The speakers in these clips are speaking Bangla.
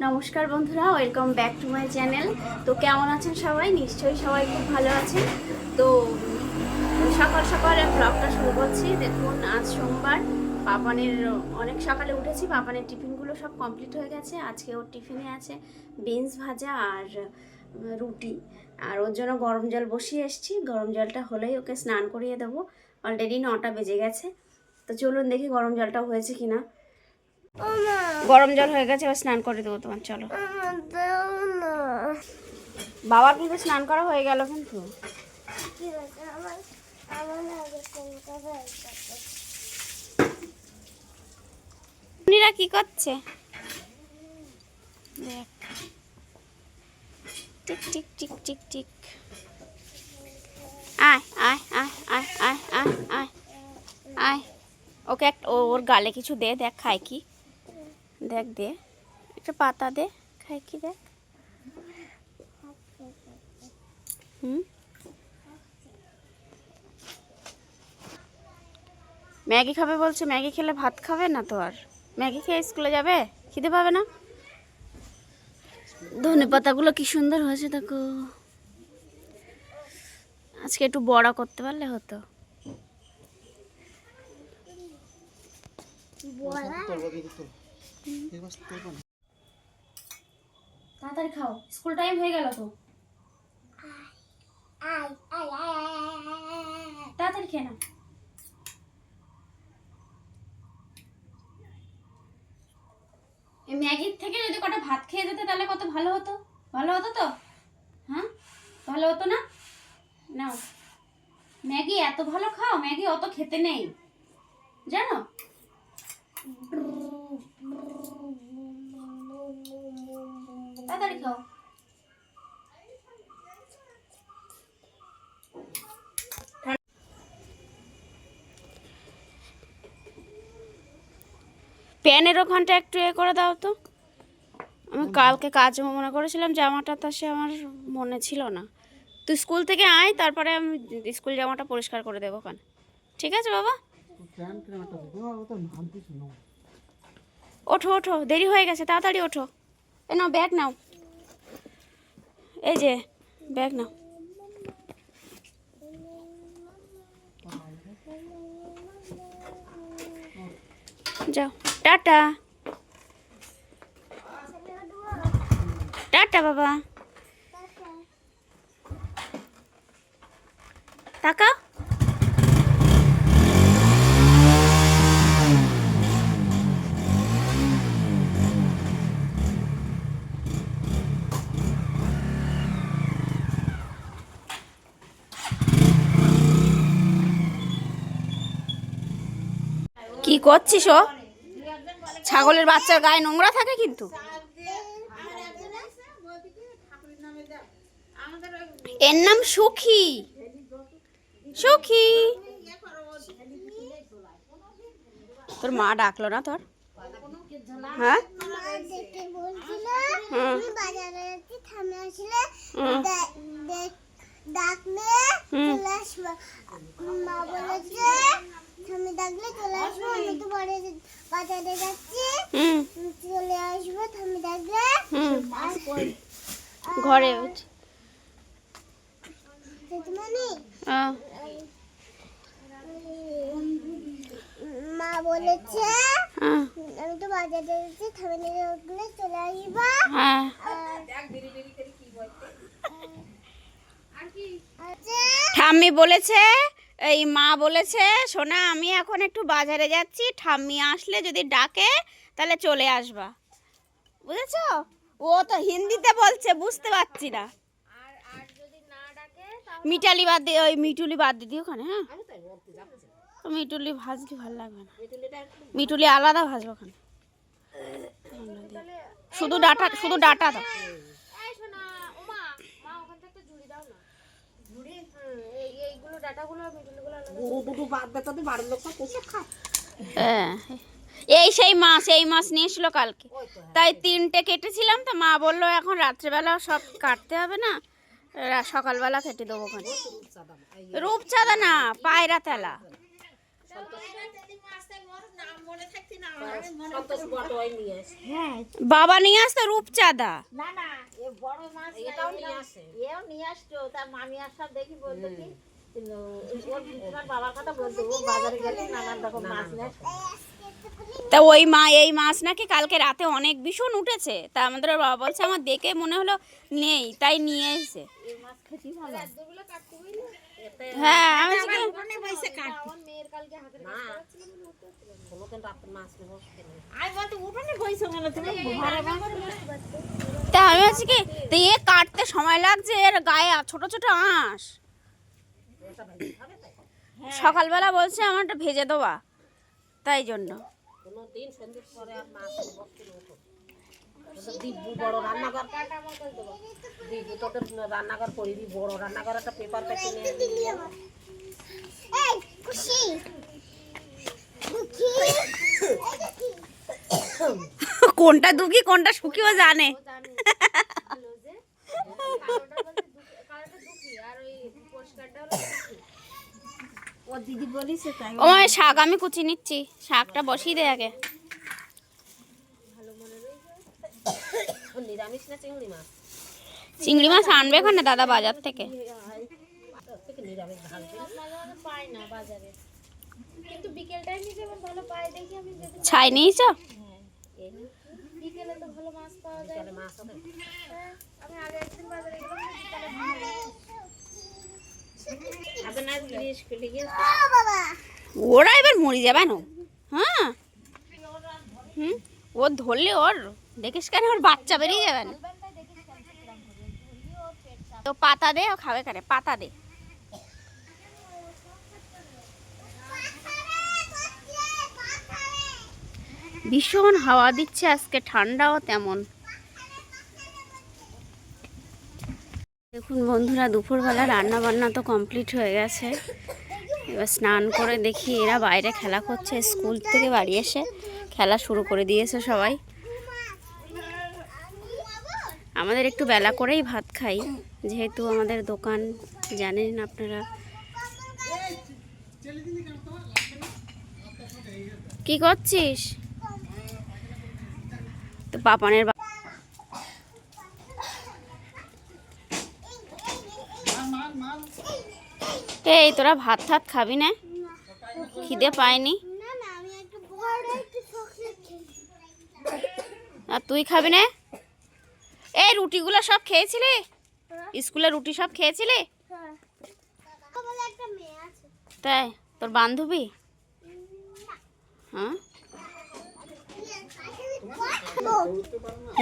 নমস্কার বন্ধুরা, welcome back to my channel. তো কেমন আছেন সবাই? নিশ্চয়ই সবাই খুব ভালো আছেন। তো সকাল সকাল ব্লগটা শুরু করছি। দেখুন, আজ সোমবার। পাপানের অনেক সকালে উঠেছি, পাপানের টিফিনগুলো সব কমপ্লিট হয়ে গেছে। আজকে ওর টিফিনে আছে বিনস ভাজা আর রুটি, আর ওর জন্য গরম জল বসিয়ে এসেছি। গরম জলটা হলেই ওকে স্নান করিয়ে দেবো। অলরেডি 9টা বেজে গেছে। তো চলুন দেখি গরম জলটা হয়েছে কিনা। গরম জল হয়ে গেছে, এবার স্নান করে দেবো তোমার। চলো, বাবার কিন্তু স্নান করা হয়ে গেল। কিন্তু উনিরা কি করছে দেখ, tick tick tick tick tick. আয় আয় আয় আয় আয় আয় আয় আয়। ওকে একটা ওর গালে কিছু দে, দেখ খায় কি। দেখ, দে একটা পাতা, দে খায় কি দেখ। ম্যাগি খাবে বলছে। ম্যাগি খেলে ভাত খাবে না তো? আর ম্যাগি খেয়ে স্কুলে যাবে? খিদে পাবে না? ধনে পাতাগুলো কি সুন্দর হয়েছে দেখো। আজকে একটু বড়া করতে পারলে হতো। তাড়াতাড়ি খাও, স্কুল টাইম হয়ে গেল তো। তাড়াতাড়ি খেয়ে নাও। এই ম্যাগির থেকে যদি কটা ভাত খেয়ে যেতে তাহলে কত ভালো হতো। ভালো হতো তো? হ্যাঁ, ভালো হতো না? নাও, ম্যাগি এত ভালো খাও। ম্যাগি অত খেতে নেই, জানো? তাড়াতাড়ি খাও। প্যানের ওখানটা একটু করে দাও তো। আমি কালকে কাজ মনে করেছিলাম জামাটা, তা সে আমার মনে ছিল না। তুই স্কুল থেকে আয়, তারপরে আমি স্কুল জামাটা পরিষ্কার করে দেবো ওখানে। ঠিক আছে বাবা? ওঠো ওঠো, দেরি হয়ে গেছে, তাড়াতাড়ি ওঠো। এ নাও ব্যাগ নাও, এই যে ব্যাগ নাও। যাও, টাটা টাটা বাবা। তাকাও। কি করছিস? ও ছাগলের বাচ্চার গায়ে নোংরা থাকে কিন্তু। এর নাম সুখী। সুখী, তোর মা ডাকলো না তোর? হ্যাঁ, আমি ডাকলে চলে আসবো। আমি তো বাজারে যাচ্ছি, চলে আসবো। তুমি ডাকলে ঘরে মা বলেছে আমি তো বাজারে যাচ্ছি, থামে ডাকলে চলে আসবো। ঠাম্মি বলেছে, এই মা বলেছে, সোনা আমি এখন একটু বাজারে যাচ্ছি, ঠাম্মি আসলে যদি ডাকে তাহলে চলে আসবা। বুঝেছো? ও তো হিন্দিতে বলছে, বুঝতে পারছি না। মিটালি বাদ দিয়ে, ওই মিটুলি বাদ দিয়ে ওখানে। হ্যাঁ, মিটুলি ভাজলে ভালো লাগবে না। মিটুলি আলাদা ভাজবো ওখানে। শুধু ডাটা, শুধু ডাটা দাও। এই সেই মাছ নিয়ে এসলো কালকে, তাই 3টে কেটেছিলাম। তো মা বললো এখন রাত্রেবেলা সব কাটতে হবে না, সকালবেলা কেটে দেবো ওখানে। রূপচাঁদা না, পায়রা তেলা। সন্তোষ বটো ওই নিয়ে আসে। হ্যাঁ বাবা নিয়ে আসতো রূপচাঁদা। না না এ বড় মাছ এটাও নিয়ে আসে, এও নিয়ে আসতো। তার মামি আসার দেখি বলতো কি কিন্তু ওর তোমার বাবার কথা বলতো, ও বাজারে গেলে নানান রকম মাছ নিয়ে আসে। তা ওই এই মাছ নাকি কালকে রাতে অনেক ভীষণ উঠেছে, তা আমাদের বাবা বলছে আমার দেখে মনে হলো নেই, তাই নিয়ে এসেছে। এই মাছ খেতেই ভালো। এতে হ্যাঁ আমি আজকে উঠোনে বসে কাটতি। না কোনোদিন রাতের মাছ নিয়ে বসতে নেই। আমি বলতে উঠোনে বসে কেন তুমি ঘরে বসে? তা আমি আজকে কি তো এ কাটতে সময় লাগছে, এর গায়ে ছোট ছোট আঁশ। এটা ভাই খাবে তাই সকালবেলা বলছে আমারটা ভেজে দেওয়া, তাই জন্য। কোনোদিন সন্ধ্যের পরে আর মাছ নিয়ে বসতে নেই। ওদের দিব্যু বড় রান্নাঘর, দিব্যু তোদের রান্নাঘর করিবি বড় রান্নাঘর, একটা পেপার প্যাকে নিয়ে নিয়ে না। এই খুশি দুঃখী কোনটা দুঃখী কোনটা সুখীও জানে। ও দিদি বলিছে তাই ও মায়ের শাক আমি কুচি নিচ্ছি, শাকটা বসিয়ে দে আগে। ও নিরামিষ না চিংড়ি মাছ? চিংড়ি মাছ আনবে ওখানে দাদা বাজার থেকে। থেকে নিরামিষ ভাজবে পাই না বাজারে, কিন্তু বিকেল টাইমে যেমন ভালো পাই দেখি আমি যদি ছাই নিয়েছ? বিকেলে তো ভালো মাছ পাওয়া যায়। বিকালে মাছ হবে। হ্যাঁ, আমি আগে একদিন বাজারে গেলাম বিকালে ভালো আগে না গিয়ে স্কুলে গিয়ে ও বাবা ওরা এবার মরে যাবে না। হ্যাঁ হুম, ও ধরলে ওর দেখিস কেন ওর বাচ্চা বেরিয়ে যাবে না। তো পাতা দে, ও খাবে কেন, পাতা দে। ভীষণ হাওয়া দিচ্ছে আজকে, ঠান্ডাও তেমন। দেখুন বন্ধুরা, দুপুরবেলা রান্না বান্না তো কমপ্লিট হয়ে গেছে। এবার স্নান করে দেখি এরা বাইরে খেলা করছে, স্কুল থেকে বাড়ি এসে খেলা শুরু করে দিয়েছে সবাই। আমাদের একটু বেলা করেই ভাত খাই, যেহেতু আমাদের দোকান জানেন আপনারা। কি করছিস? তো পাপানের এই তোরা ভাত ঠাত খাবি না? খিদে পায়নি? না না আমি একটু বড় একটু চকলেট খেয়েছি আর তুই খাবি না? এই রুটিগুলো সব খেয়েছিলি? স্কুলে রুটি সব খেয়েছিলি? হ্যাঁ বলে একটা মেয়ে আছে তাই তোর বান্ধবী? হ্যাঁ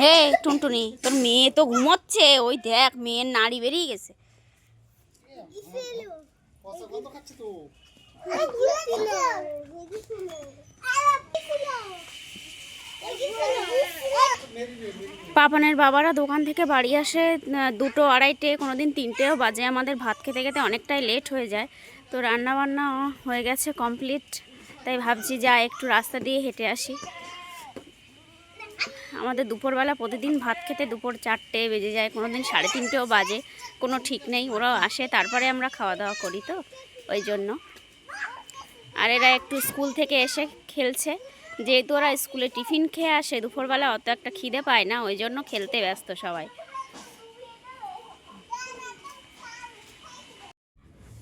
হে টুনটুনি, তোর মেয়ে তো ঘুমোচ্ছে, ওই দেখ মেয়ের নাড়ি বেরিয়ে গেছে। পাপানের বাবারা দোকান থেকে বাড়ি আসে 2টো 2:30, কোনোদিন 3টেও বাজে। আমাদের ভাত খেতে খেতে অনেকটাই লেট হয়ে যায়। তো রান্না বান্না হয়ে গেছে কমপ্লিট, তাই ভাবছি যা একটু রাস্তা দিয়ে হেঁটে আসি। আমাদের দুপুরবেলা প্রতিদিন ভাত খেতে দুপুর 4টে বেজে যায়, কোনোদিন 3:30ও বাজে, কোনো ঠিক নেই। ওরাও আসে তারপরে আমরা খাওয়া দাওয়া করি, তো ওই জন্য। আর এরা একটু স্কুল থেকে এসে খেলছে, যেহেতু ওরা স্কুলে টিফিন খেয়ে আসে, দুপুরবেলা অত একটা খিদে পায় না, ওই জন্য খেলতে ব্যস্ত সবাই।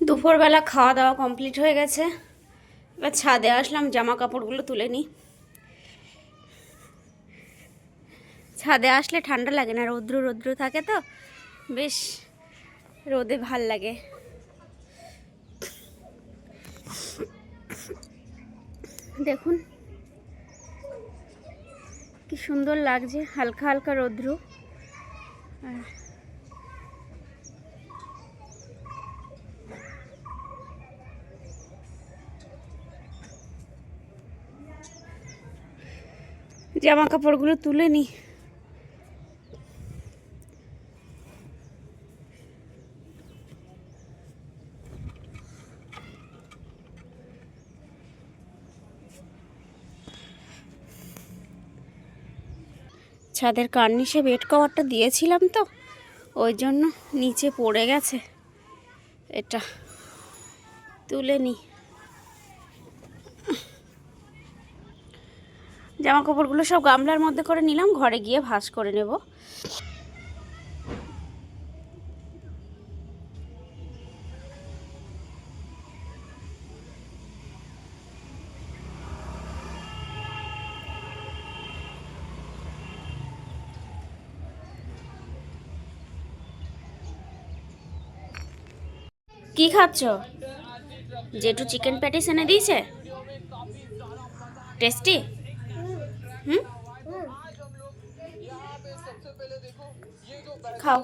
দুপুরবেলা খাওয়া দাওয়া কমপ্লিট হয়ে গেছে, এবার ছাদে আসলাম জামা কাপড়গুলো তুলে নিই। ছাদে আসলে ঠান্ডা লাগে না, রৌদ্র রৌদ্র থাকে তো বেশ, রোদে ভাল লাগে। দেখুন কি সুন্দর লাগছে, হালকা হালকা রৌদ্র। আর জামা কাপড়গুলো তুলে নিই। ছাদের কার্নিশে বেড কভারটা দিয়েছিলাম, তো ওই জন্য নিচে পড়ে গেছে, এটা তুলে নিই। জামা কাপড়গুলো সব গামলার মধ্যে করে নিলাম, ঘরে গিয়ে ভাঁজ করে নেব। কি খাচ্ছ? জেঠু চিকেন প্যাটিস এনে দিয়েছে, টেস্টি। হুম, খাও।